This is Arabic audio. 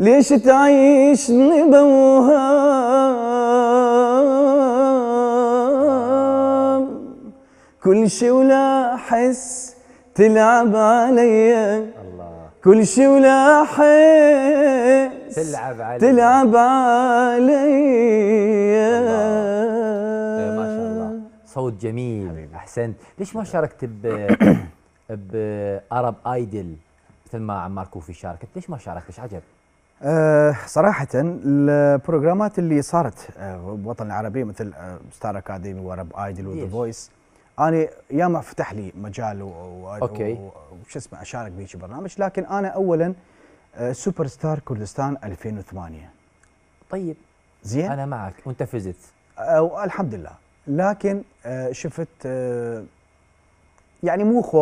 ليش تعيشني بوهام، كل شي ولا حس تلعب علي، الله، كل شي ولا حس تلعب علي. ما شاء الله، صوت جميل حبيبي. احسنت. ليش ما شاركت بأرب ايدل مثل ما عمار كوفي شاركت؟ ليش ما شاركت؟ ايش عجب؟ صراحة البروجرامات اللي صارت بالوطن العربي مثل ستار اكاديمي ورب ايدل وذا فويس، انا ياما فتح لي مجال وش اسمه اشارك بهيك برنامج، لكن انا اولا سوبر ستار كردستان 2008. طيب زين، انا معك وانت فزت. الحمد لله، لكن شفت يعني مو خوف